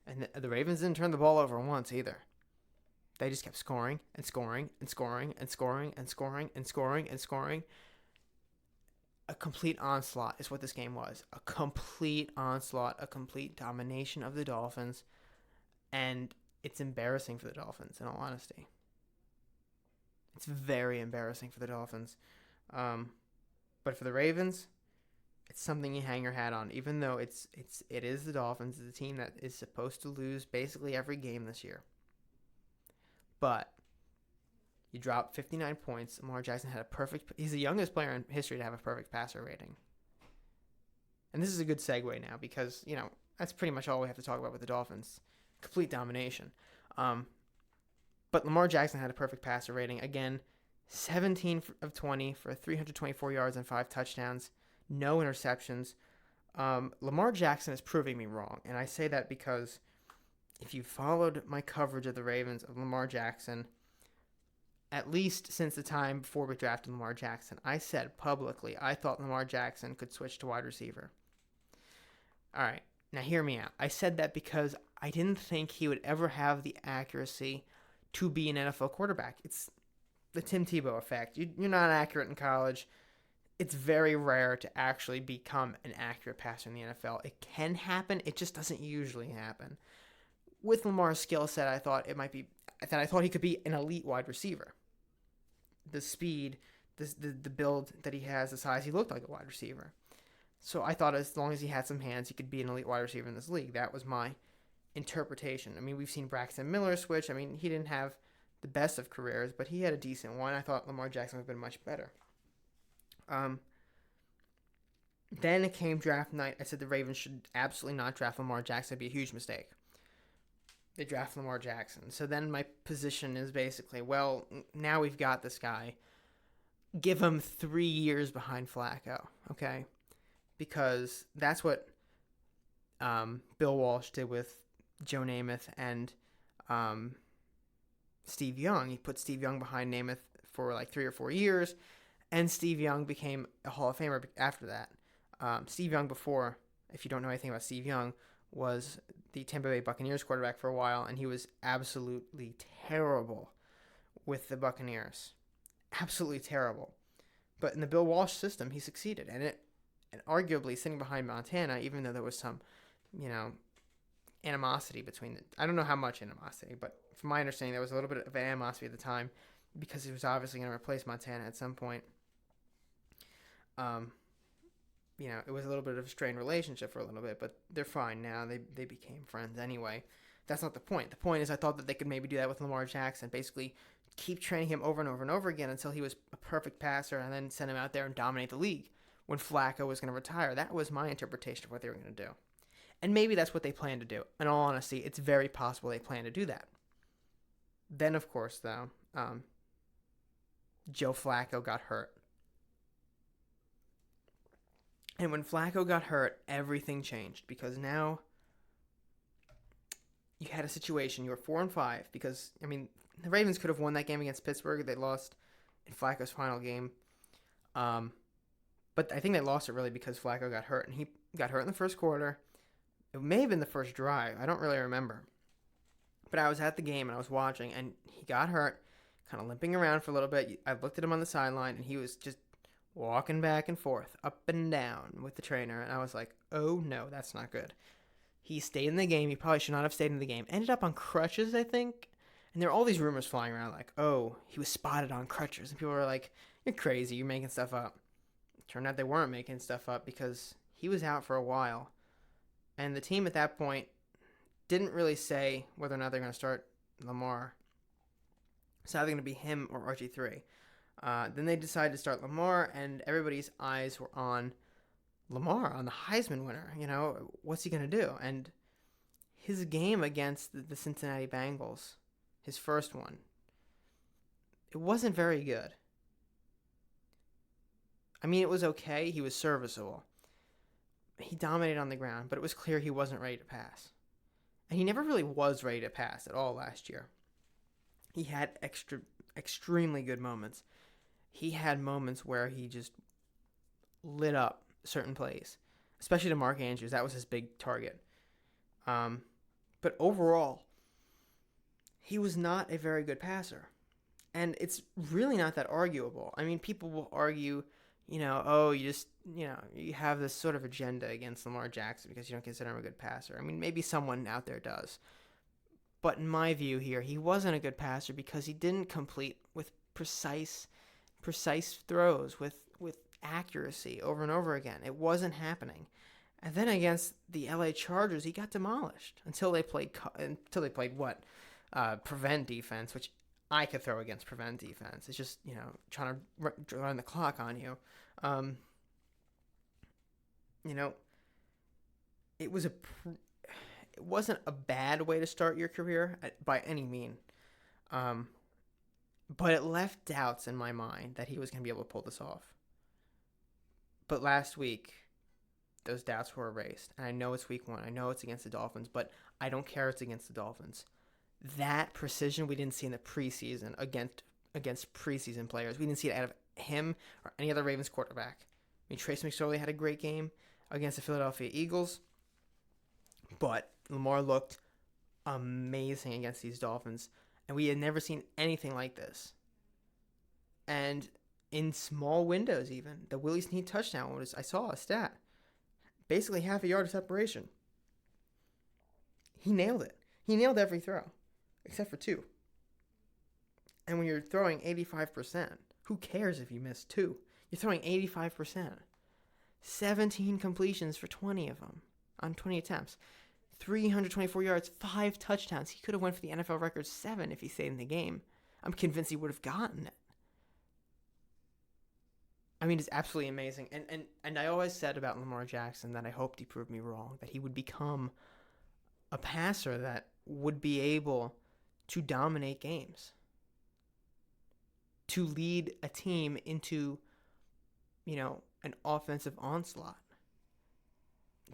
Speaker 1: And the Ravens didn't turn the ball over once either. They just kept scoring and scoring and scoring and scoring and scoring and scoring and scoring. A complete onslaught is what this game was. A complete onslaught, a complete domination of the Dolphins, and it's embarrassing for the Dolphins, in all honesty. It's very embarrassing for the Dolphins. But for the Ravens, it's something you hang your hat on, even though it is the Dolphins. It's a team that is supposed to lose basically every game this year. But you drop 59 points. Lamar Jackson had he's the youngest player in history to have a perfect passer rating. And this is a good segue now because, that's pretty much all we have to talk about with the Dolphins. Complete domination. But Lamar Jackson had a perfect passer rating. Again, 17 of 20 for 324 yards and 5 touchdowns. No interceptions. Lamar Jackson is proving me wrong. And I say that because if you followed my coverage of the Ravens of Lamar Jackson, at least since the time before we drafted Lamar Jackson, I said publicly I thought Lamar Jackson could switch to wide receiver. All right, now hear me out. I said that because I didn't think he would ever have the accuracy to be an NFL quarterback. It's the Tim Tebow effect. You're not accurate in college. It's very rare to actually become an accurate passer in the NFL. It can happen. It just doesn't usually happen. With Lamar's skill set, I thought he could be an elite wide receiver. The speed, the build that he has, the size, he looked like a wide receiver. So I thought as long as he had some hands, he could be an elite wide receiver in this league. That was my interpretation. I mean, we've seen Braxton Miller switch. I mean, he didn't have the best of careers, but he had a decent one. I thought Lamar Jackson would have been much better. Then it came draft night. I said the Ravens should absolutely not draft Lamar Jackson. It'd be a huge mistake. They draft Lamar Jackson. So then my position is basically, well, now we've got this guy. Give him 3 years behind Flacco, okay? Because that's what Bill Walsh did with Joe Namath and Steve Young. He put Steve Young behind Namath for like 3 or 4 years, and Steve Young became a Hall of Famer after that. Steve Young before, if you don't know anything about Steve Young, was the Tampa Bay Buccaneers quarterback for a while, and he was absolutely terrible with the Buccaneers. Absolutely terrible. But in the Bill Walsh system, he succeeded, and arguably sitting behind Montana, even though there was some, animosity between I don't know how much animosity, but from my understanding, there was a little bit of animosity at the time because he was obviously going to replace Montana at some point. It was a little bit of a strained relationship for a little bit, but they're fine now. They became friends anyway. That's not the point. The point is I thought that they could maybe do that with Lamar Jackson, basically keep training him over and over and over again until he was a perfect passer and then send him out there and dominate the league when Flacco was going to retire. That was my interpretation of what they were going to do. And maybe that's what they plan to do. In all honesty, it's very possible they plan to do that. Then, of course, though, Joe Flacco got hurt. And when Flacco got hurt, everything changed because now you had a situation. You were 4-5 because the Ravens could have won that game against Pittsburgh. They lost in Flacco's final game. But I think they lost it really because Flacco got hurt, and he got hurt in the first quarter. It may have been the first drive. I don't really remember. But I was at the game and I was watching, and he got hurt, kind of limping around for a little bit. I looked at him on the sideline, and he was just walking back and forth, up and down with the trainer. And I was like, oh no, that's not good. He stayed in the game. He probably should not have stayed in the game. Ended up on crutches, I think. And there are all these rumors flying around like, oh, he was spotted on crutches. And people were like, you're crazy. You're making stuff up. Turned out they weren't making stuff up because he was out for a while. And the team at that point didn't really say whether or not they're going to start Lamar. It's either going to be him or RG3. Then they decided to start Lamar, and everybody's eyes were on Lamar, on the Heisman winner. What's he going to do? And his game against the Cincinnati Bengals, his first one, it wasn't very good. It was okay. He was serviceable. He dominated on the ground, but it was clear he wasn't ready to pass. And he never really was ready to pass at all last year. He had extremely good moments. He had moments where he just lit up certain plays, especially to Mark Andrews. That was his big target. But overall, he was not a very good passer. And it's really not that arguable. People will argue, you have this sort of agenda against Lamar Jackson because you don't consider him a good passer. Maybe someone out there does. But in my view here, he wasn't a good passer because he didn't complete with precise throws, with accuracy over and over again. It wasn't happening. And then against the LA Chargers, he got demolished until they played prevent defense, which I could throw against prevent defense. It's just, trying to run the clock on you. It wasn't a bad way to start your career by any mean. But it left doubts in my mind that he was going to be able to pull this off. But last week, those doubts were erased. And I know it's week 1. I know it's against the Dolphins, but I don't care it's against the Dolphins. That precision we didn't see in the preseason against preseason players. We didn't see it out of him or any other Ravens quarterback. Trace McSorley had a great game against the Philadelphia Eagles, but Lamar looked amazing against these Dolphins, and we had never seen anything like this. And in small windows even, the Willie Snead touchdown I saw a stat, basically half a yard of separation. He nailed it. He nailed every throw, except for 2. And when you're throwing 85%, who cares if you miss 2? You're throwing 85%. 17 completions for 20 of them on 20 attempts. 324 yards, 5 touchdowns. He could have went for the NFL record 7 if he stayed in the game. I'm convinced he would have gotten it. It's absolutely amazing. And I always said about Lamar Jackson that I hoped he proved me wrong, that he would become a passer that would be able to dominate games, to lead a team into, an offensive onslaught,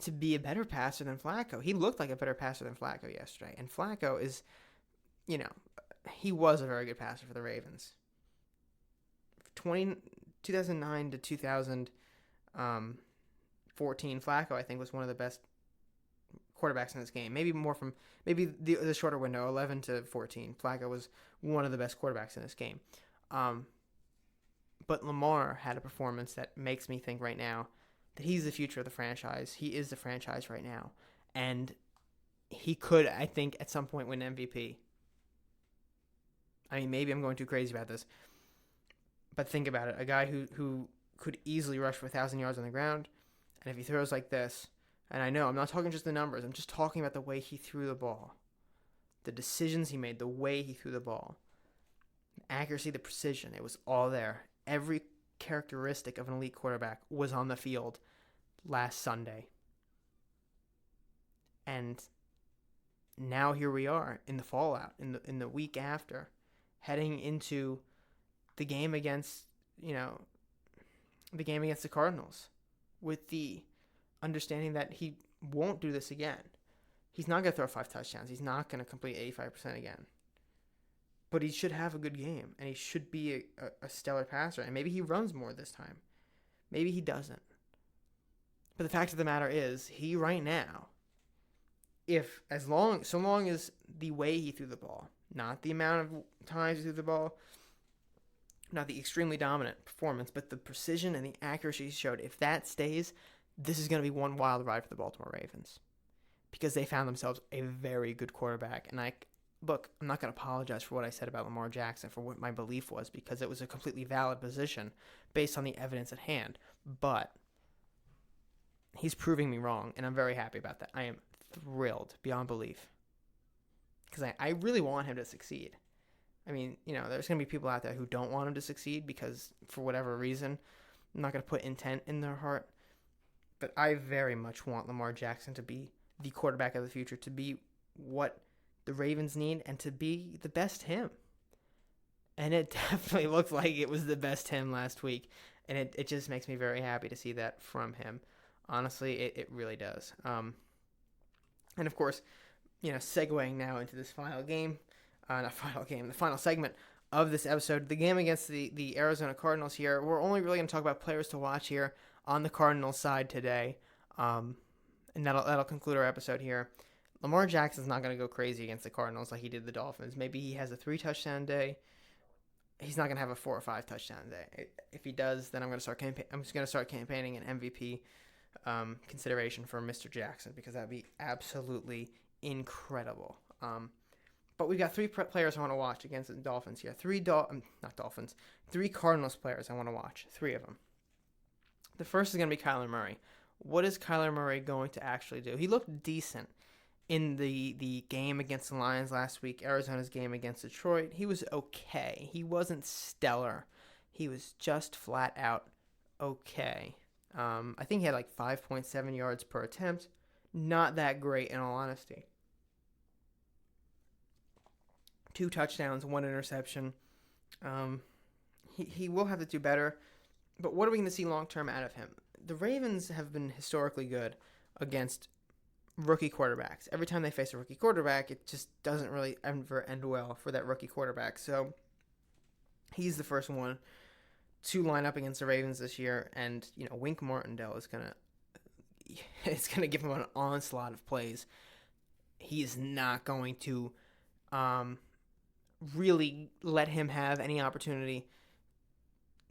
Speaker 1: to be a better passer than Flacco. He looked like a better passer than Flacco yesterday. And Flacco is, he was a very good passer for the Ravens. 2009 to 2014, Flacco, I think, was one of the best quarterbacks in this game. Maybe the shorter window, 11 to 14. Flacco was one of the best quarterbacks in this game. But Lamar had a performance that makes me think right now that he's the future of the franchise. He is the franchise right now. And he could, I think, at some point win MVP. Maybe I'm going too crazy about this. But think about it. A guy who could easily rush for 1,000 yards on the ground. And if he throws like this, and I know I'm not talking just the numbers. I'm just talking about the way he threw the ball. The decisions he made, the way he threw the ball. The accuracy, the precision. It was all there. Every characteristic of an elite quarterback was on the field last Sunday. And now here we are in the fallout, in the week after, heading into the game against the Cardinals, with the understanding that he won't do this again. He's not going to throw 5 touchdowns. He's not going to complete 85% again. But he should have a good game, and he should be a stellar passer. And maybe he runs more this time. Maybe he doesn't. But the fact of the matter is, he right now, so long as the way he threw the ball, not the amount of times he threw the ball, not the extremely dominant performance, but the precision and the accuracy he showed, if that stays, this is going to be one wild ride for the Baltimore Ravens. Because they found themselves a very good quarterback. And I'm not going to apologize for what I said about Lamar Jackson, for what my belief was, because it was a completely valid position based on the evidence at hand. But he's proving me wrong, and I'm very happy about that. I am thrilled beyond belief, because I really want him to succeed. I mean, there's going to be people out there who don't want him to succeed because, for whatever reason, I'm not going to put intent in their heart. But I very much want Lamar Jackson to be the quarterback of the future, to be what the Ravens need, and to be the best him. And it definitely looked like it was the best him last week. And it just makes me very happy to see that from him. Honestly, it really does. And of course, segueing now into this the final segment of this episode, the game against the Arizona Cardinals here. We're only really going to talk about players to watch here on the Cardinals side today. And that'll conclude our episode here. Lamar Jackson's not going to go crazy against the Cardinals like he did the Dolphins. Maybe he has a 3-touchdown day. He's not going to have a 4 or 5 touchdown day. If he does, then I'm just going to start campaigning an MVP consideration for Mr. Jackson, because that'd be absolutely incredible. But we've got 3 players I want to watch against the Dolphins here. 3 Cardinals players I want to watch. 3 of them. The first is going to be Kyler Murray. What is Kyler Murray going to actually do? He looked decent in the game against the Lions last week, Arizona's game against Detroit. He was okay. He wasn't stellar. He was just flat out okay. I think he had like 5.7 yards per attempt. Not that great, in all honesty. 2 touchdowns, 1 interception. He will have to do better. But what are we going to see long-term out of him? The Ravens have been historically good against rookie quarterbacks. Every time they face a rookie quarterback, it just doesn't really ever end well for that rookie quarterback. So he's the first one to line up against the Ravens this year, and Wink Martindale is gonna give him an onslaught of plays. He is not going to really let him have any opportunity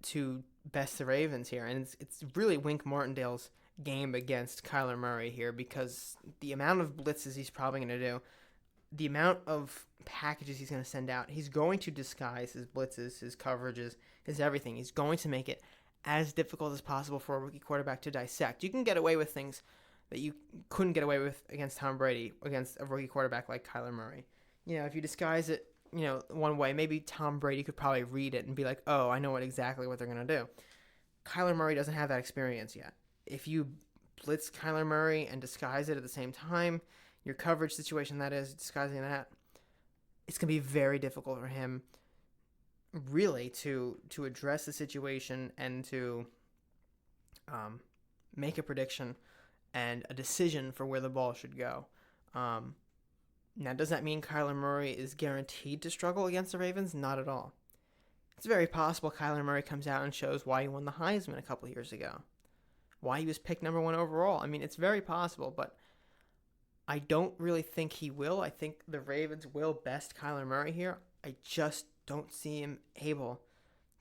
Speaker 1: to best the Ravens here, and it's really Wink Martindale's game against Kyler Murray here, because the amount of blitzes he's probably going to do, the amount of packages he's going to send out, he's going to disguise his blitzes, his coverages, his everything. He's going to make it as difficult as possible for a rookie quarterback to dissect. You can get away with things that you couldn't get away with against Tom Brady, against a rookie quarterback like Kyler Murray. If you disguise it, one way, maybe Tom Brady could probably read it and be like, oh, I know exactly what they're going to do. Kyler Murray doesn't have that experience yet. If you blitz Kyler Murray and disguise it at the same time, your coverage situation, that is, disguising that, it's going to be very difficult for him really to address the situation and to make a prediction and a decision for where the ball should go. Now, does that mean Kyler Murray is guaranteed to struggle against the Ravens? Not at all. It's very possible Kyler Murray comes out and shows why he won the Heisman a couple years ago, why he was picked number 1 overall. I mean, it's very possible, but I don't really think he will. I think the Ravens will best Kyler Murray here. I just don't see him able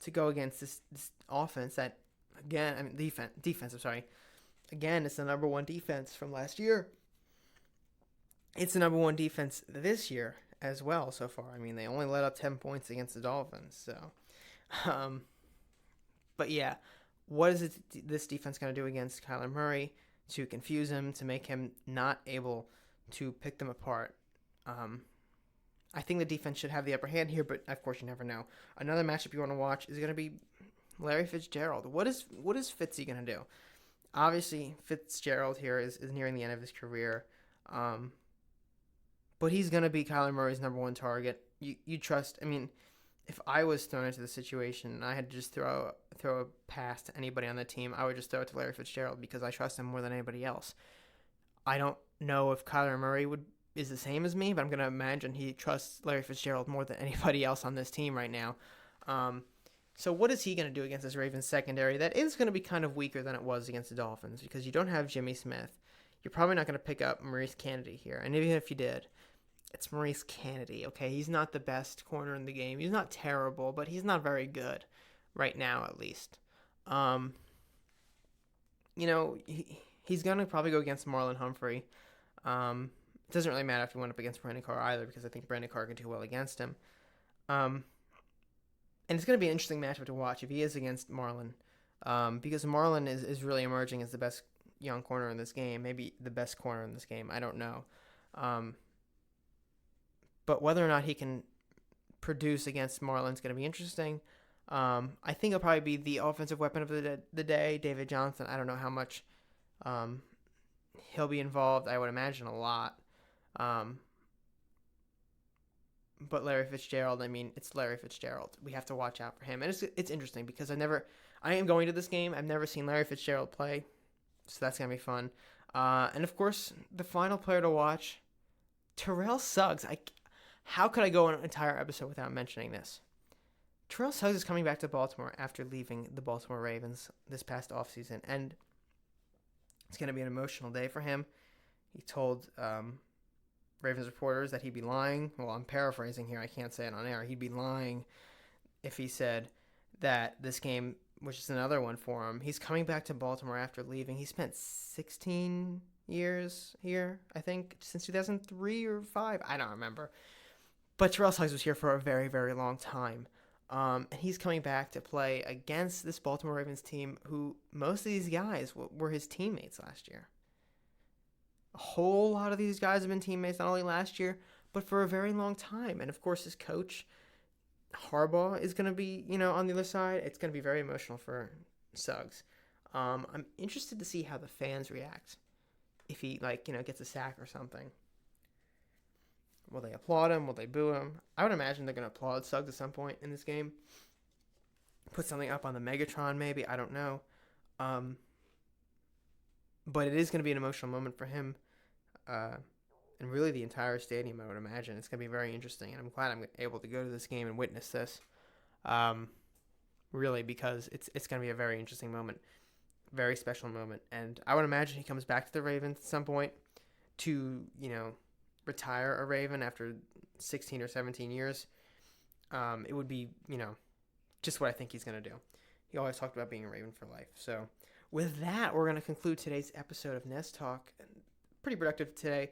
Speaker 1: to go against this offense that, again, defense, I'm sorry. Again, it's the number 1 defense from last year. It's the number 1 defense this year as well so far. I mean, they only let up 10 points against the Dolphins. So, but yeah, what is this defense going to do against Kyler Murray to confuse him, to make him not able to pick them apart? I think the defense should have the upper hand here, but of course you never know. Another matchup you want to watch is going to be Larry Fitzgerald. What is Fitzy going to do? Obviously, Fitzgerald here is nearing the end of his career. But he's going to be Kyler Murray's number 1 target. You trust, I mean, if I was thrown into the situation and I had to just throw a pass to anybody on the team, I would just throw it to Larry Fitzgerald because I trust him more than anybody else. I don't know if Kyler Murray would is the same as me, but I'm going to imagine he trusts Larry Fitzgerald more than anybody else on this team right now. So what is he going to do against this Ravens secondary that is going to be kind of weaker than it was against the Dolphins, because you don't have Jimmy Smith. You're probably not going to pick up Maurice Kennedy here. And even if you did, it's Maurice Kennedy, okay? He's not the best corner in the game. He's not terrible, but he's not very good right now, at least. He's going to probably go against Marlon Humphrey. It doesn't really matter if he went up against Brandon Carr either, because I think Brandon Carr can do well against him. And it's going to be an interesting matchup to watch if he is against Marlon, because Marlon is really emerging as the best young corner in this game, maybe the best corner in this game. I don't know. But whether or not he can produce against Marlon is going to be interesting. I think he'll probably be the offensive weapon of the day, David Johnson. I don't know how much he'll be involved. I would imagine a lot. But Larry Fitzgerald, I mean, it's Larry Fitzgerald. We have to watch out for him. And it's interesting because I am going to this game. I've never seen Larry Fitzgerald play, so that's going to be fun. And, of course, the final player to watch, Terrell Suggs. How could I go an entire episode without mentioning this? Terrell Suggs is coming back to Baltimore after leaving the Baltimore Ravens this past offseason, and it's going to be an emotional day for him. He told Ravens reporters that he'd be lying. Well, I'm paraphrasing here. I can't say it on air. He'd be lying if he said that this game was just another one for him. He's coming back to Baltimore after leaving. He spent 16 years here, I think, since 2003 or 5. I don't remember. But Terrell Suggs was here for a very, very long time. And he's coming back to play against this Baltimore Ravens team who most of these guys were his teammates last year. A whole lot of these guys have been teammates not only last year, but for a very long time. And, of course, his coach, Harbaugh, is going to be, on the other side. It's going to be very emotional for Suggs. I'm interested to see how the fans react if he, gets a sack or something. Will they applaud him? Will they boo him? I would imagine they're going to applaud Suggs at some point in this game. Put something up on the Megatron, maybe. I don't know. But it is going to be an emotional moment for him. And really the entire stadium, I would imagine. It's going to be very interesting. And I'm glad I'm able to go to this game and witness this. Really, because it's going to be a very interesting moment. Very special moment. And I would imagine he comes back to the Ravens at some point to, retire a Raven after 16 or 17 years. It would be, just what I think he's going to do. He always talked about being a Raven for life. So with that, we're going to conclude today's episode of Nest Talk. Pretty productive today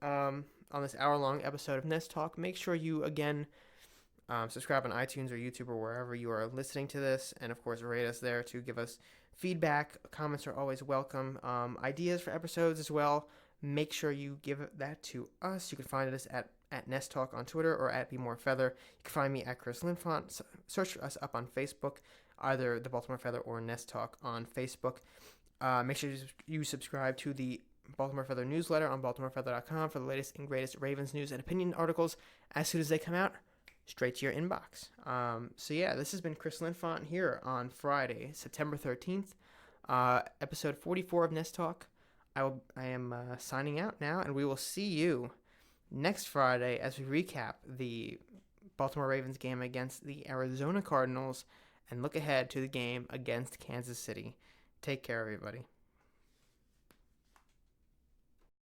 Speaker 1: on this hour-long episode of Nest Talk. Make sure you, again, subscribe on iTunes or YouTube or wherever you are listening to this. And, of course, rate us there to give us feedback. Comments are always welcome. Ideas for episodes as well. Make sure you give that to us. You can find us at Nest Talk on Twitter or at Be More Feather. You can find me at Chris Linfante. Search us up on Facebook, either the Baltimore Feather or Nest Talk on Facebook. Make sure you subscribe to the Baltimore Feather newsletter on BaltimoreFeather.com for the latest and greatest Ravens news and opinion articles as soon as they come out, straight to your inbox. This has been Chris Linfante here on Friday, September 13th, episode 44 of Nest Talk. I am signing out now, and we will see you next Friday as we recap the Baltimore Ravens game against the Arizona Cardinals and look ahead to the game against Kansas City. Take care, everybody.